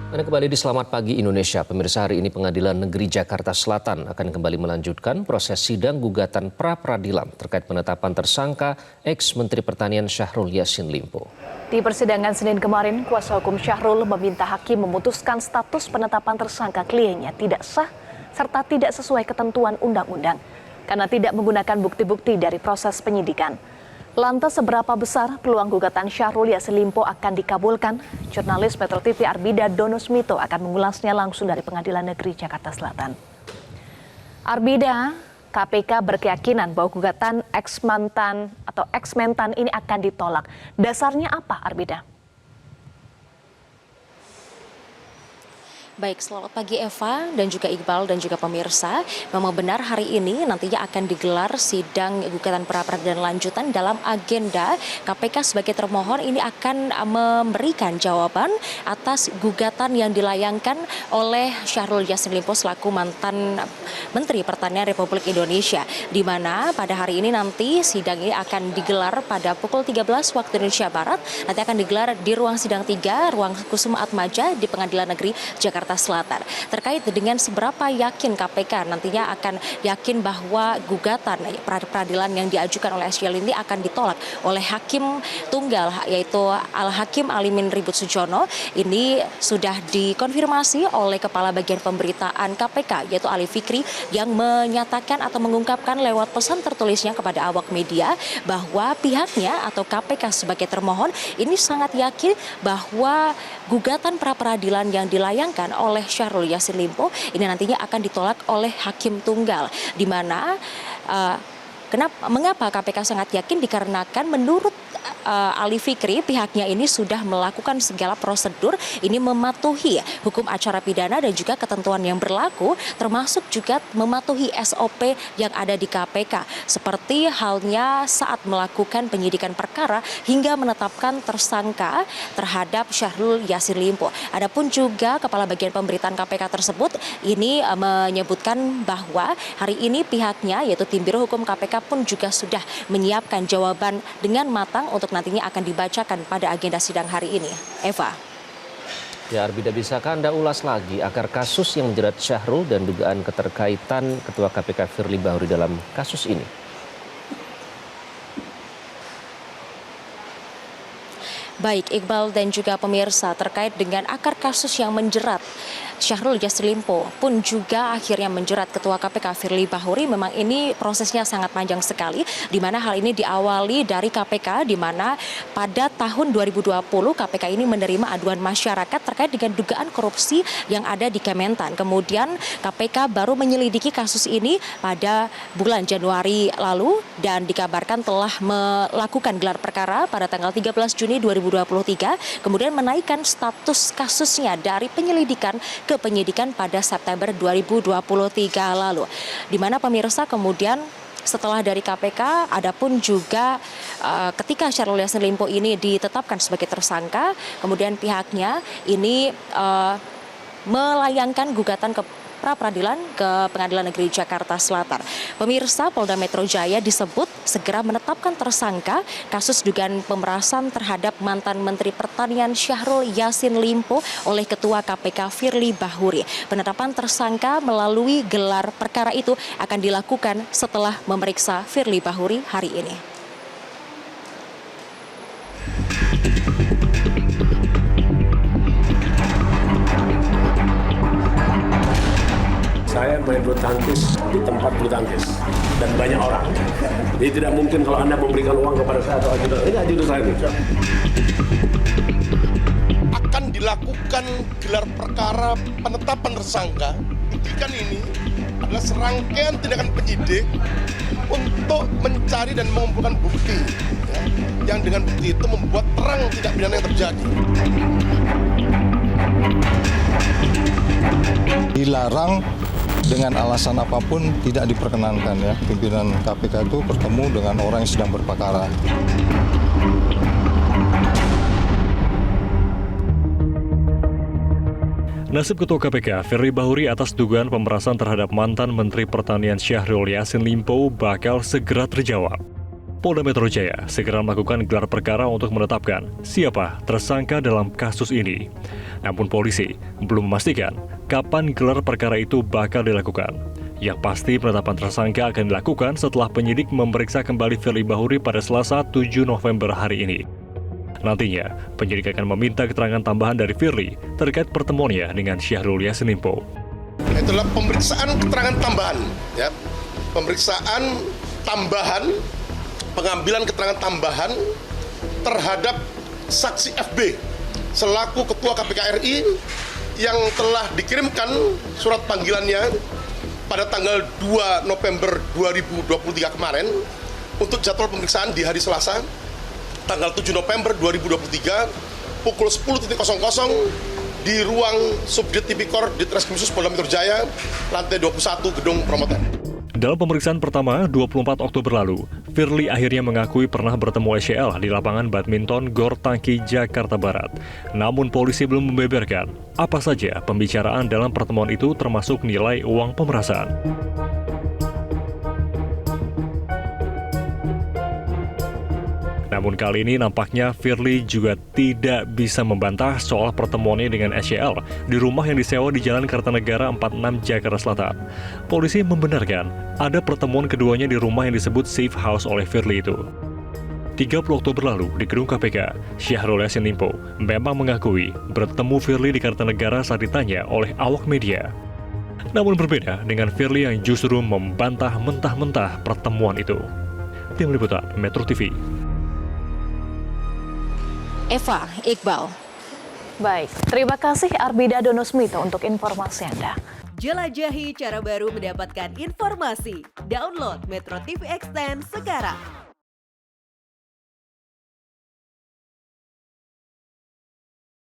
Anda kembali di Selamat Pagi Indonesia. Pemirsa, hari ini Pengadilan Negeri Jakarta Selatan akan kembali melanjutkan proses sidang gugatan pra-peradilan terkait penetapan tersangka ex-Menteri Pertanian Syahrul Yassin Limpo. Di persidangan Senin kemarin, kuasa hukum Syahrul meminta hakim memutuskan status penetapan tersangka kliennya tidak sah serta tidak sesuai ketentuan undang-undang karena tidak menggunakan bukti-bukti dari proses penyidikan. Lantas seberapa besar peluang gugatan Syahrul Yassin Limpo akan dikabulkan? Jurnalis Metro TV Arbida Donosmito akan mengulasnya langsung dari Pengadilan Negeri Jakarta Selatan. Arbida, KPK berkeyakinan bahwa gugatan ex-mantan atau ex-mentan ini akan ditolak. Dasarnya apa, Arbida? Baik, selamat pagi Eva dan juga Iqbal dan juga pemirsa. Memang benar hari ini nantinya akan digelar sidang gugatan pra-peradilan lanjutan dalam agenda KPK sebagai termohon ini akan memberikan jawaban atas gugatan yang dilayangkan oleh Syahrul Yassin Limpo selaku mantan Menteri Pertanian Republik Indonesia. Di mana pada hari ini nanti sidang ini akan digelar pada pukul 13 waktu Indonesia Barat. Nanti akan digelar di ruang sidang 3, ruang Kusuma Atmaja di Pengadilan Negeri Jakarta Selatan. Terkait dengan seberapa yakin KPK nantinya akan yakin bahwa gugatan pra-peradilan yang diajukan oleh Syahrul ini akan ditolak oleh hakim tunggal yaitu Al-Hakim Alimin Ribut Sujono. Ini sudah dikonfirmasi oleh Kepala Bagian Pemberitaan KPK yaitu Ali Fikri yang menyatakan atau mengungkapkan lewat pesan tertulisnya kepada awak media bahwa pihaknya atau KPK sebagai termohon ini sangat yakin bahwa gugatan pra-peradilan yang dilayangkan oleh Syahrul Yassin Limpo ini nantinya akan ditolak oleh hakim tunggal, di mana mengapa KPK sangat yakin dikarenakan menurut Ali Fikri pihaknya ini sudah melakukan segala prosedur ini mematuhi hukum acara pidana dan juga ketentuan yang berlaku termasuk juga mematuhi SOP yang ada di KPK seperti halnya saat melakukan penyidikan perkara hingga menetapkan tersangka terhadap Syahrul Yassin Limpo. Adapun juga Kepala Bagian Pemberitaan KPK tersebut ini menyebutkan bahwa hari ini pihaknya yaitu tim Biro Hukum KPK pun juga sudah menyiapkan jawaban dengan matang untuk nantinya akan dibacakan pada agenda sidang hari ini. Eva. Ya, Arbida, bisakah Anda ulas lagi akar kasus yang menjerat Syahrul dan dugaan keterkaitan Ketua KPK Firly Bahuri dalam kasus ini? Baik, Iqbal dan juga pemirsa, terkait dengan akar kasus yang menjerat Syahrul Yassin Limpo pun juga akhirnya menjerat Ketua KPK Firly Bahuri. Memang ini prosesnya sangat panjang sekali, di mana hal ini diawali dari KPK, di mana pada tahun 2020 KPK ini menerima aduan masyarakat terkait dengan dugaan korupsi yang ada di Kementan. Kemudian KPK baru menyelidiki kasus ini pada bulan Januari lalu dan dikabarkan telah melakukan gelar perkara pada tanggal 13 Juni 2023, kemudian menaikkan status kasusnya dari penyelidikan ke penyidikan pada September 2023 lalu. Di mana pemirsa kemudian setelah dari KPK, adapun juga ketika Syahrul Yassin Limpo ini ditetapkan sebagai tersangka, kemudian pihaknya ini melayangkan gugatan ke pra-peradilan ke Pengadilan Negeri Jakarta Selatan. Pemirsa, Polda Metro Jaya disebut segera menetapkan tersangka kasus dugaan pemerasan terhadap mantan Menteri Pertanian Syahrul Yassin Limpo oleh Ketua KPK Firly Bahuri. Penetapan tersangka melalui gelar perkara itu akan dilakukan setelah memeriksa Firly Bahuri hari ini. Saya main bulu tangkis di tempat bulu tangkis dan banyak orang. Jadi tidak mungkin kalau Anda memberikan uang kepada saya atau ajudan. Ini ajudan saya nih. Akan dilakukan gelar perkara penetapan tersangka. Penyidikan ini adalah serangkaian tindakan penyidik untuk mencari dan mengumpulkan bukti, ya, yang dengan bukti itu membuat terang tindak pidana yang terjadi. Dilarang dengan alasan apapun tidak diperkenankan ya. Pimpinan KPK itu bertemu dengan orang yang sedang berperkara. Nasib Ketua KPK Firly Bahuri atas dugaan pemerasan terhadap mantan Menteri Pertanian Syahrul Yassin Limpo bakal segera terjawab. Polda Metro Jaya segera melakukan gelar perkara untuk menetapkan siapa tersangka dalam kasus ini. Namun polisi belum memastikan kapan gelar perkara itu bakal dilakukan. Yang pasti penetapan tersangka akan dilakukan setelah penyidik memeriksa kembali Firly Bahuri pada Selasa 7 November hari ini. Nantinya, penyidik akan meminta keterangan tambahan dari Firly terkait pertemuannya dengan Syahrul Yassin Limpo. Itulah pemeriksaan keterangan tambahan, ya. Pemeriksaan tambahan, pengambilan keterangan tambahan terhadap saksi FB selaku Ketua KPK RI yang telah dikirimkan surat panggilannya pada tanggal 2 November 2023 kemarin untuk jadwal pemeriksaan di hari Selasa tanggal 7 November 2023 pukul 10.00 di ruang Subdit Tipikor Ditreskrim Khusus Polda Metro Jaya, lantai 21 Gedung Promoten. Dalam pemeriksaan pertama, 24 Oktober lalu, Firly akhirnya mengakui pernah bertemu SYL di lapangan badminton Gor Tangki, Jakarta Barat. Namun polisi belum membeberkan apa saja pembicaraan dalam pertemuan itu termasuk nilai uang pemerasan. Namun kali ini nampaknya Firly juga tidak bisa membantah soal pertemuannya dengan SYL di rumah yang disewa di Jalan Kertanegara 46 Jakarta Selatan. Polisi membenarkan ada pertemuan keduanya di rumah yang disebut safe house oleh Firly itu. 30 Oktober lalu di gedung KPK, Syahrul Yassin Limpo memang mengakui bertemu Firly di Kertanegara saat ditanya oleh awak media. Namun berbeda dengan Firly yang justru membantah mentah-mentah pertemuan itu. Tim Liputan Metro TV. Eva, Iqbal. Baik, terima kasih Arbida Donosmito untuk informasi Anda. Jelajahi cara baru mendapatkan informasi. Download Metro TV Extend sekarang.